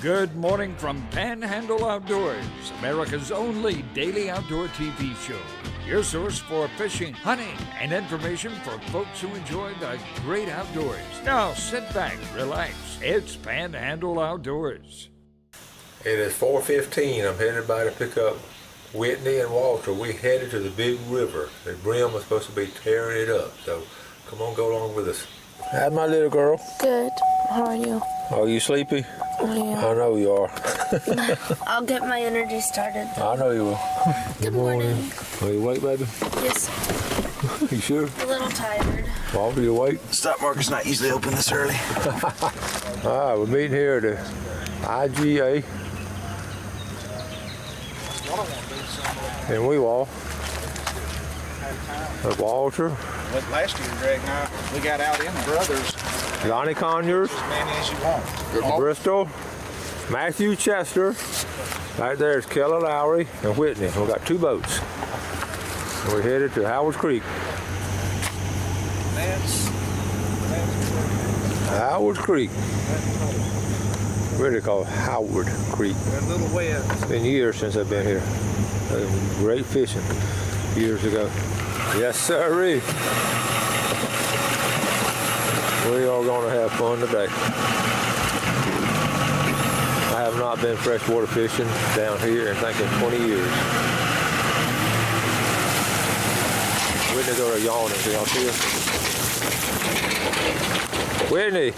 Good morning from Panhandle Outdoors, America's only daily outdoor TV show. Your source for fishing, hunting, and information for folks who enjoy the great outdoors. Now sit back, relax. It's Panhandle Outdoors. It is 4:15. I'm headed by to pick up Whitney and Walter. We headed to the big river. The brim was supposed to be tearing it up, so come on, go along with us. How's my little girl? Good. How are you? Are you sleepy? Yeah. I know you are. I'll get my energy started. I know you will. Good morning. Are you awake, baby? Yes. You sure? A little tired. Walter, you awake? Stock market's not usually open this early. All right, we're meeting here at the IGA in Weewall. Walter. Last year, Greg and I, we got out in brothers. Lonnie Conyers. As many as you want. Bristol. Matthew Chester. Right there is Kelly Lowry and Whitney. We got two boats. We're headed to Howard's Creek. That's Howard's Creek. Really called Howard Creek. a little wet. It's been years since I've been here. Great fishing years ago. Yes, sirree. We are going to have fun today. I have not been freshwater fishing down here in, I think, in 20 years. Whitney's over there yawning. Can y'all see her? Whitney,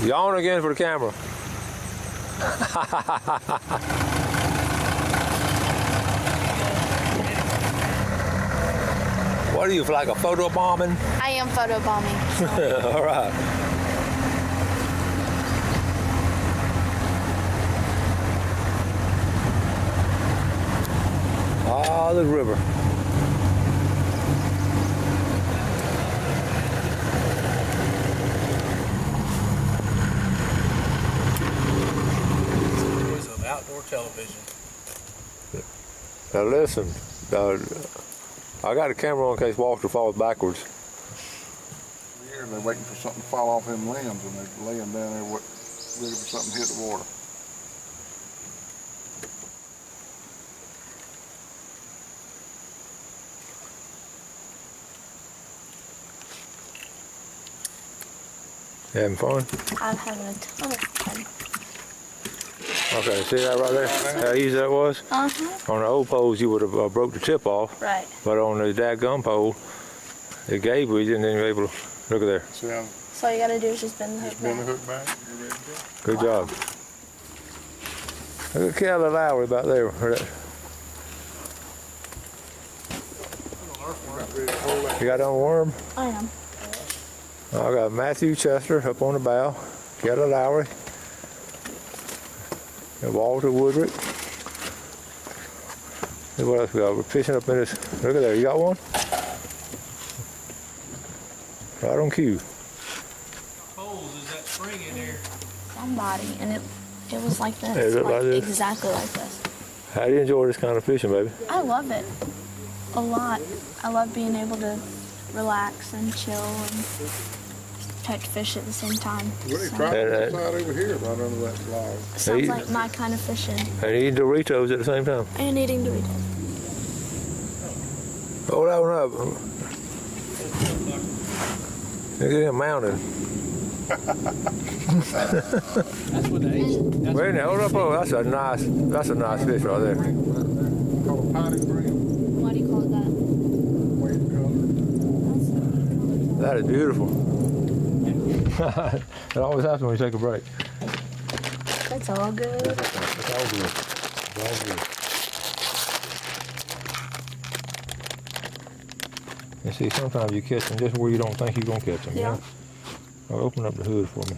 yawn again for the camera. What are you, like a photo bombing? I am photo bombing. All right. Ah, the river. Of outdoor television. Now listen, I got a camera on in case Walter falls backwards. Here they're waiting for something to fall off them limbs, and they're laying down there ready for something to hit the water. You having fun? I'm having a ton of fun. Okay, see that right there? How easy that was? Uh-huh. On the old poles, you would have broke the tip off. Right. But on the dadgum pole, it gave you, and then you were able to, look at there. See how So all you gotta do is just bend the hook just bend the back. hook back? You ready to go? Good job. Look at Kelly Lowry about there. You got on worm? I am. I got Matthew Chester up on the bow, Kelly Lowry, and Walter Woodrick. And what else we got? We're fishing up in this. Look at there. You got one? Right on cue. Poles, is that spring in there? Somebody, and it was like this. Is it like this? Exactly like this. How do you enjoy this kind of fishing, baby? I love it a lot. I love being able to relax and chill and catch fish at the same time. Really So, try And, that side over here, right under that log. sounds Hey. like my kind of fishing. And eating Doritos at the same time. And eating Doritos. Hold that one up. Look at him mounted. That's what they ate. Wait a minute, hold up. Oh, that's a nice fish right there. Called a potted brim, Why do you call it that? white color. That is beautiful. It always happens when you take a break. That's all good. It's all good. It's all good. You see, sometimes you catch them just where you don't think you're going to catch them. Yeah. You know? I'll open up the hood for me.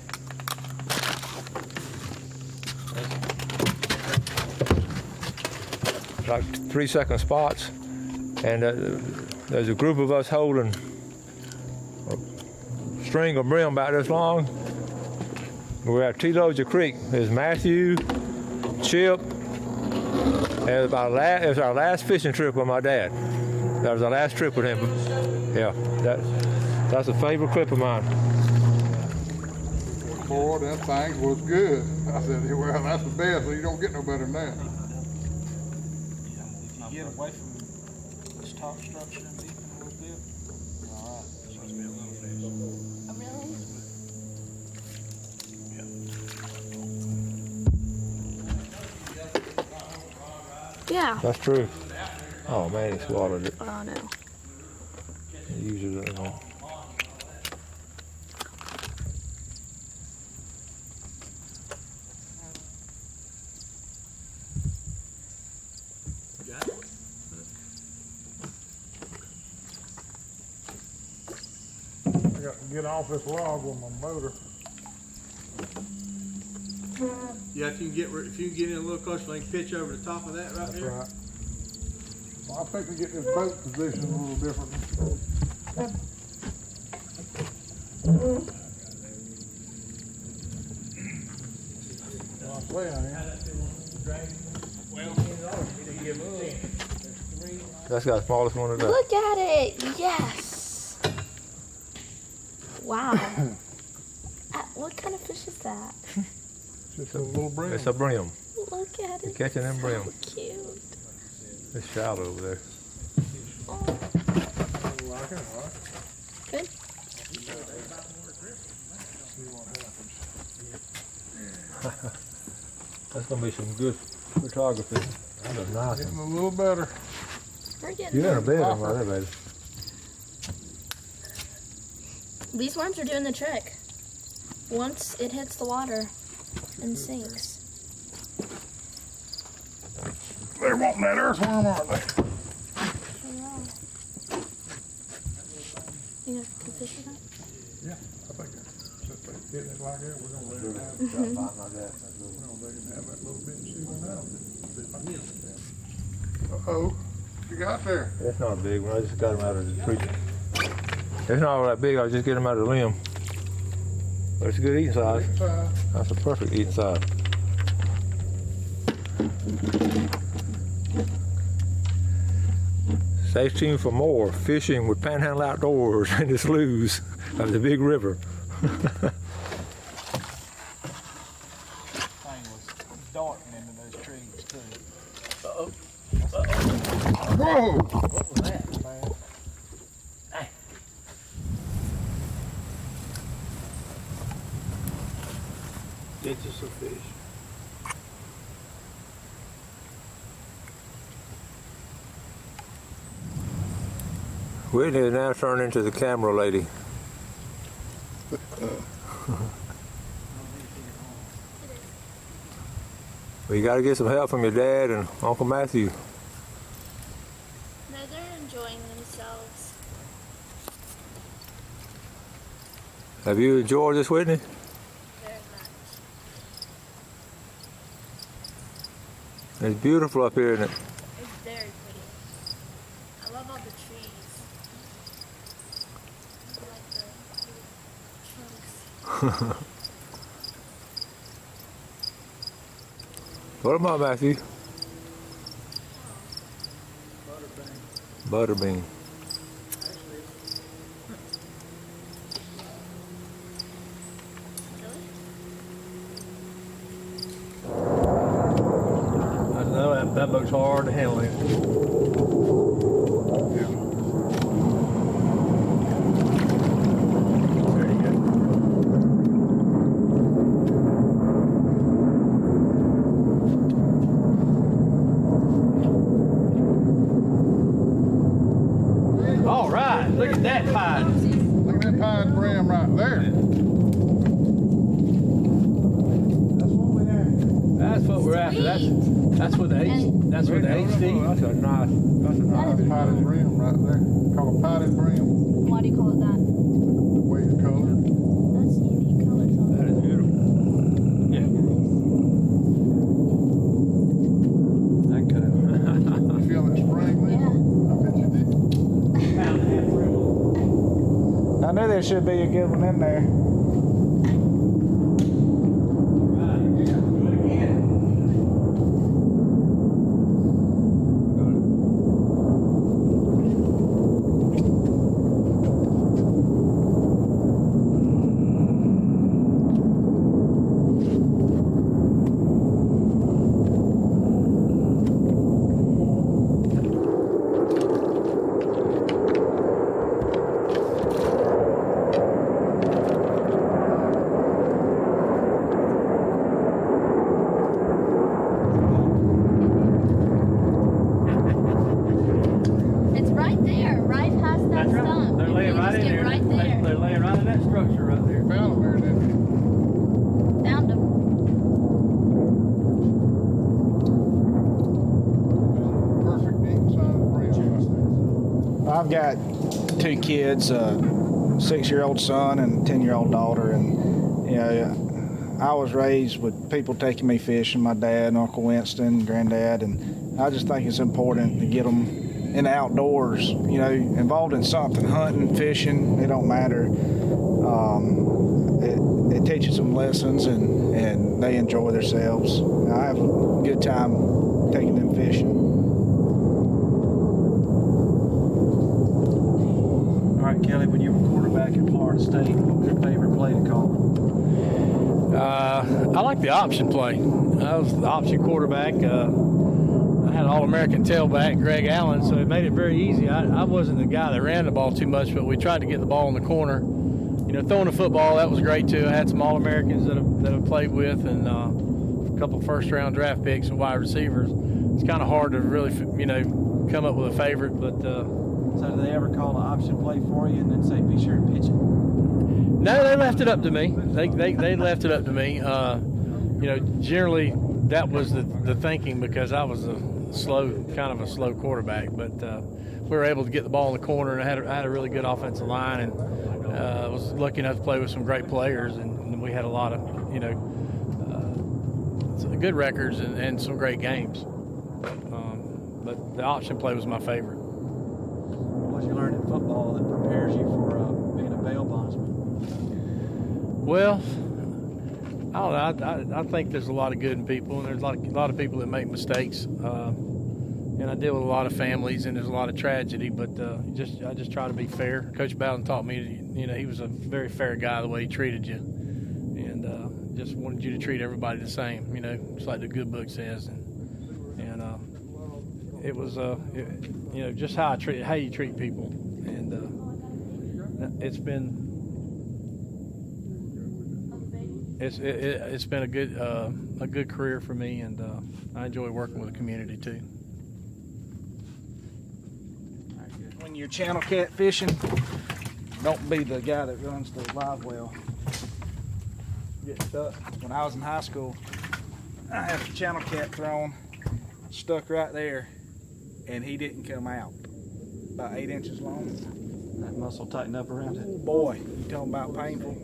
Like 3-second spots. And there's a group of us holding a string of brim about this long. We're at T-Loja Creek. There's Matthew, Chip, and it was our last fishing trip with my dad. That was our last trip with him. Yeah, that's a favorite clip of mine. boy, them things was good. I said, yeah, well, that's the best, so you don't get no better than that. If you get away from this top structure and deepen a little bit, you're all right. Oh, really? Yeah. That's true. Oh man, he swallowed it. Oh no. He uses it. I got to get off this log with my motor. Yeah, if you can get in a little closer, they can pitch over the top of that right That's there. right. Well, I think we get this boat positioned a little different. Well, I say I am. That's got the smallest one of that. Look at it. Yes. Wow. What kind of fish is that? Just a little brim. It's a brim. Look at You're it. catching them brim. So cute. It's shallow over there. Oh, Like it, right? good. See what happens. That's gonna be some good photography. That was nice. Getting a little better. We're getting You're in a there. bed on right there, baby. These worms are doing the trick. Once it hits the water and sinks. They're wanting that earthworm, aren't they? You know, can fish with that? Yeah, I think since they're hitting it like that, we're gonna let it have, we're gonna let it have that little bit and see what happens. Uh-oh, what you got there? That's not a big one. I just got him out of the tree. It's not all that big. I just get him out of the limb. But it's a good eating size. That's a perfect eating size. Stay tuned for more fishing with Panhandle Outdoors in the sloughs of the big river. Thing was darting into those trees too. Whoa! What was that, man? Get you some fish. Whitney has now turned into the camera lady. Well, you got to get some help from your dad and Uncle Matthew. No, they're enjoying themselves. Have you enjoyed this, Whitney? Very much. It's beautiful up here, isn't it? It's very pretty. I love all the trees. I like the trunks. What about Matthew? Butterbean. I know that boat's hard to handle. There you go. All right, look at that pine. Look at that pine brim right there. That's what we're after. That's what the H. That's what the HD. That's a nice. That's a nice. Potted brim right there. Called a potted brim. Why do you call it that? The way it's colored. That's unique colors on That it. is beautiful. Very nice. I can cut it. You feel that spring there? Yeah. I bet you did. I knew there should be a good one in there. I've got 2 kids, a 6-year-old son and a 10-year-old daughter, and I was raised with people taking me fishing, my dad, Uncle Winston, Granddad, and I just think it's important to get them in the outdoors, involved in something, hunting, fishing, it don't matter. It teaches them lessons, and they enjoy themselves. I have a good time taking them fishing. All right, Kelly, when you were quarterback at Florida State, what was your favorite play to call? I like the option play. I was the option quarterback. I had an All-American tailback, Greg Allen, so it made it very easy. I wasn't the guy that ran the ball too much, but we tried to get the ball in the corner. Throwing the football, that was great too. I had some All-Americans that I've played with, and a couple first-round draft picks and wide receivers. It's kind of hard to really, come up with a favorite, but. So did they ever call an option play for you and then say, be sure to pitch it? No, they left it up to me. They left it up to me. Generally that was the thinking, because I was kind of a slow quarterback. But we were able to get the ball in the corner, and I had a really good offensive line, and I was lucky enough to play with some great players, and we had a lot of good records and some great games. But the option play was my favorite. What did you learn in football that prepares you for being a bail bondsman? Well, I don't know. I think there's a lot of good in people, and there's a lot of people that make mistakes. And I deal with a lot of families, and there's a lot of tragedy. But I just try to be fair. Coach Bowden taught me, he was a very fair guy the way he treated you, and just wanted you to treat everybody the same. Just like the good book says, and it was just how you treat people, and it's been a good career for me, and I enjoy working with the community too. When you're channel cat fishing, don't be the guy that runs the live well. Get stuck. When I was in high school, I had a channel cat thrown, stuck right there, and he didn't come out. About 8 inches long. That muscle tighten up around it. Oh boy, you talking about painful.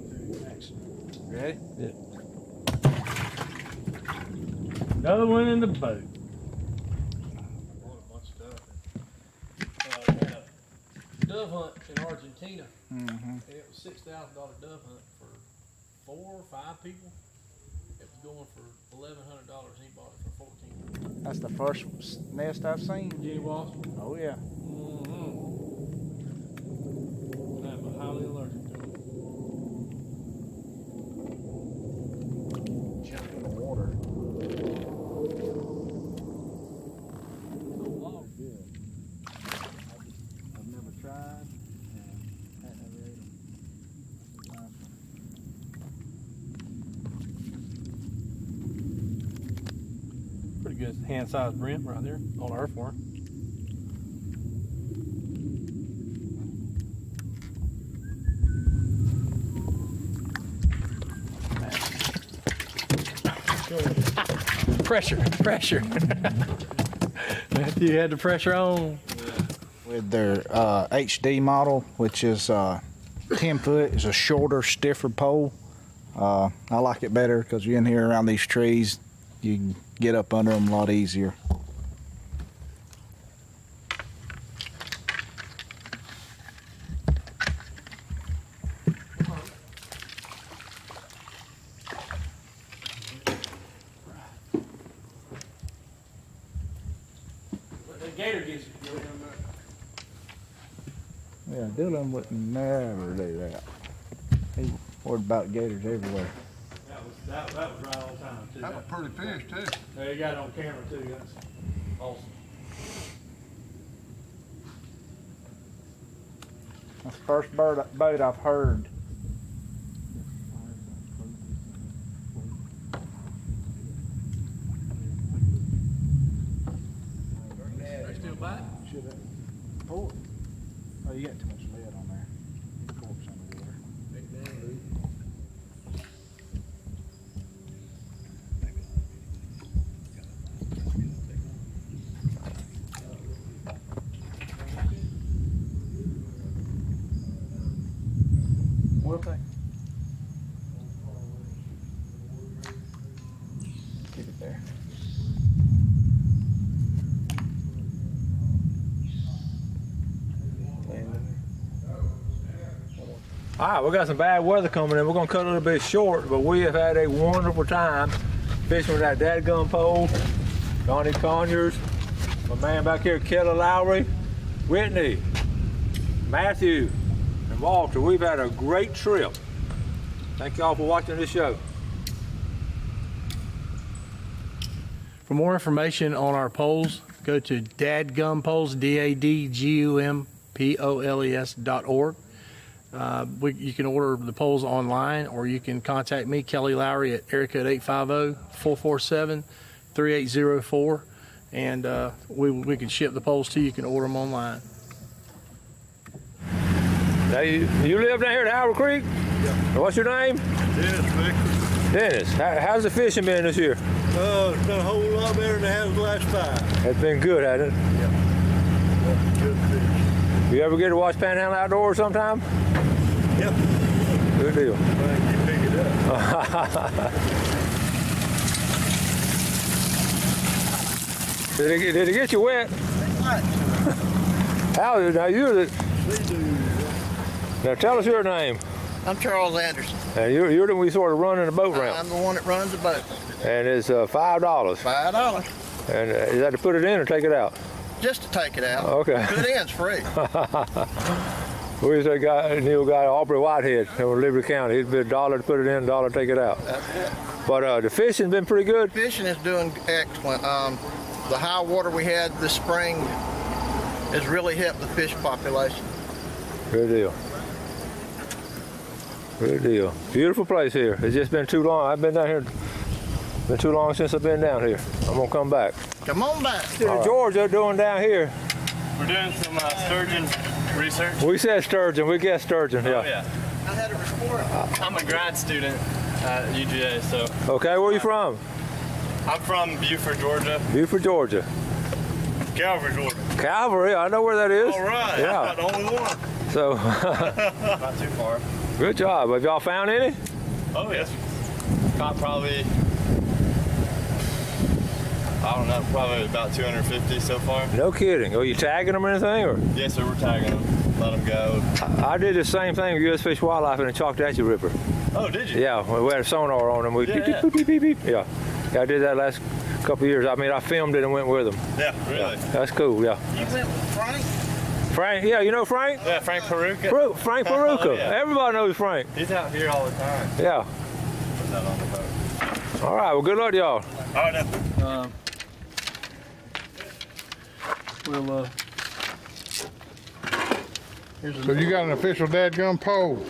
Ready? Yeah. Another one in the boat. Dove hunt in Argentina. Mm-hmm. And it was $6,000 dove hunt for 4 or 5 people. It was going for $1,100. He bought it for $1,400. That's the first nest I've seen. Jenny Walsh. Oh yeah. I'm highly allergic to them. Jump in the water. I've never tried, and I never ate them. Pretty good hand-sized brim right there on an earthworm. Pressure. You had the pressure on. With their HD model, which is 10 foot, is a shorter, stiffer pole. I like it better because you're in here around these trees, you can get up under them a lot easier. The gator gets you. Yeah, Dylan would never do that. He's worried about gators everywhere. That was right on time too. That was pretty fish too. There you got it on camera too. That's awesome. That's the first boat I've heard. They still bite? Should have pulled. Oh, you got too much lead on there. Corpse underwater. Big damn dude. there. All right, we got some bad weather coming in. We're gonna cut a little bit short, but we have had a wonderful time fishing with that dadgum pole. Donnie Conyers, my man back here, Kelly Lowry, Whitney, Matthew, and Walter. We've had a great trip. Thank y'all for watching this show. For more information on our poles, go to dadgumpoles, dadgumpoles.org. You can order the poles online, or you can contact me, Kelly Lowry, at area code 850-447-3804, and we can ship the poles to you. You can order them online. Now you live down here at Howard Creek? Yeah. What's your name? Dennis, Victor. Dennis. How's the fishing been this year? Oh, it's been a whole lot better than it has the last 5. It's been good, hasn't it? Yeah. Good fish. You ever get to watch Panhandle Outdoors sometime? Yep. Good deal. Well, you pick it up. Did it get you wet? How? Now now tell us your name. I'm Charles Anderson. And you're the one we sort of running the boat ramp. I'm the one that runs the boat. And it's $5. $5. And is that to put it in or take it out? Just to take it out. Okay. Put in's free. We used to knew a guy, Aubrey Whitehead, in Liberty County. He'd be $1 to put it in, $1 to take it out. That's it. But the fishing's been pretty good. Fishing is doing excellent. The high water we had this spring has really helped the fish population. Good deal. Good deal. Beautiful place here. It's just been too long. I've been down here. Been too long since I've been down here. I'm gonna come back. Come on back. Right. George, they're doing down here. We're doing some sturgeon research. We said sturgeon. We guessed sturgeon. Oh, yeah. I had a report. I'm a grad student at UGA, so. Okay, where are you from? I'm from Beaufort, Georgia. Beaufort, Georgia. Calvary, Georgia. Calvary, I know where that is. All right. Yeah. I'm not the only one. So. Not too far. Good job. Have y'all found any? Oh yes. Caught probably, I don't know, probably about 250 so far. No kidding. Are you tagging them or anything? Or? Yes, sir. We're tagging them. Let them go. I did the same thing with U.S. Fish Wildlife in the Choctaw River. Oh, did you? Yeah, we had a sonar on them. We Yeah. beep, beep, beep, beep. Yeah, I did that last couple of years. I mean, I filmed it and went with them. Yeah, really. Yeah, that's cool. Yeah. You went with Frank? Frank, yeah, you know Frank? Yeah, Frank Peruka. Frank Peruka. Oh, yeah. Everybody knows Frank. He's out here all the time. Yeah. He's out on the boat. All right. Well, good luck to y'all. All right. So you got an official dadgum pole.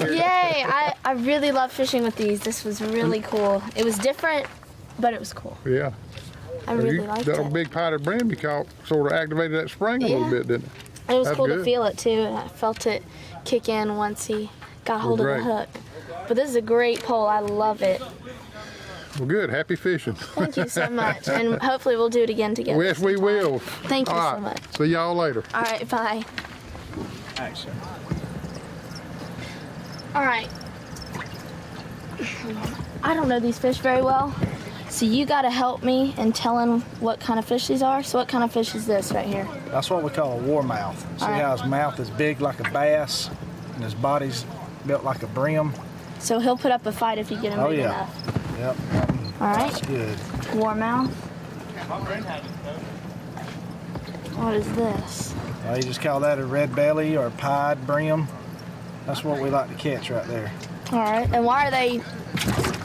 Yay! I really love fishing with these. This was really cool. It was different, but it was cool. Yeah. I really liked that it. big potted brim you caught sort of activated that spring a little Yeah. bit, didn't it? It was That's cool to good. feel it too. And I felt it kick in once he got hold of the great. hook. But this is a great pole. I love it. Well, good. Happy fishing. Thank you so much. And hopefully we'll do it again together. Yes, we will. Thank you All so right. much. See y'all later. All right, bye. Action. All right. I don't know these fish very well, so you got to help me in telling what kind of fish these are. So what kind of fish is this right here? That's what we call a warmouth. See All right. how his mouth is big like a bass and his body's built like a brim? So he'll put up a fight if you get him Oh, big yeah. enough. Yep. All right. That's good. Warmouth. What is this? You just call that a red belly or a pied brim. That's what we like to catch right there. All right. And why are they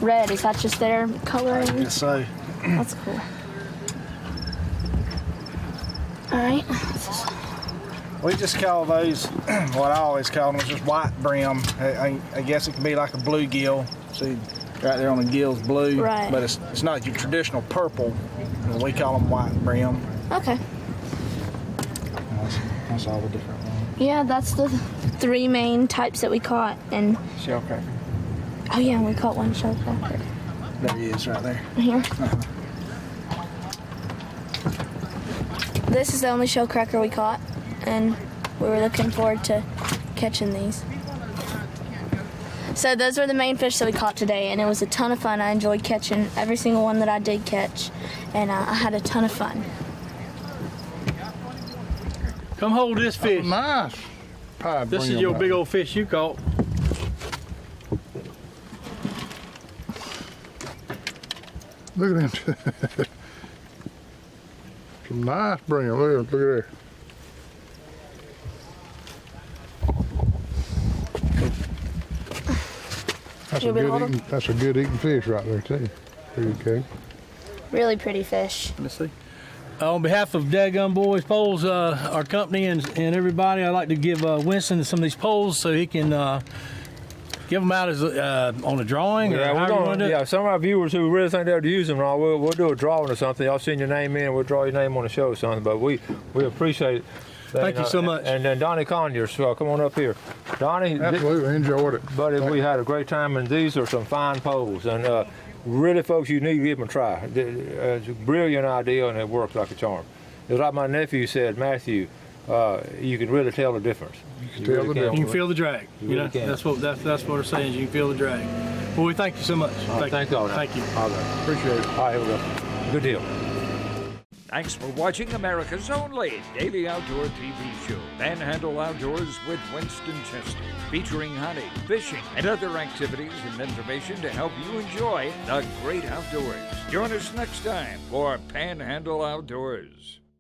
red? Is that just their coloring? Yes, so. That's cool. All right. We just call those, what I always call them, is just white brim. I guess it can be like a bluegill. See, right there on the gill's blue. Right. But it's not your traditional purple. We call them white brim. Okay. That's all the different ones. Yeah, that's the 3 main types that we caught. And Shellcracker. oh yeah, we caught one shellcracker. There he is, right there. Here. This is the only shellcracker we caught, and we were looking forward to catching these. So those were the main fish that we caught today, and it was a ton of fun. I enjoyed catching every single one that I did catch, and I had a ton of fun. Come hold this fish. Nice. This is your big old fish you caught. Look at him. Some nice bring 'em. Look at there. That's a good eating fish right there too. Pretty good. Really pretty fish. Let me see. On behalf of Dadgum Boys Poles, our company and everybody, I'd like to give Winston some of these poles so he can give them out as on a drawing. Yeah, some of our viewers who really think they'll use them, we'll do a drawing or something. Y'all send your name in, we'll draw your name on the show or something. But we appreciate it. Thank you so much. And then Donnie Conyers, come on up here. Donnie, absolutely enjoyed it. Buddy, we had a great time, and these are some fine poles. And really, folks, you need to give them a try. It's a brilliant idea, and it works like a charm. It's like my nephew said, Matthew. You can really tell the difference. You can feel the drag. You know, that's what we're saying. You can feel the drag. Well, we thank you so much. Thank you. Thank you. All right. Appreciate it. All right, here we go. Good deal. Thanks for watching America's only daily outdoor TV show, Panhandle Outdoors with Winston Chester, featuring hunting, fishing, and other activities and information to help you enjoy the great outdoors. Join us next time for Panhandle Outdoors.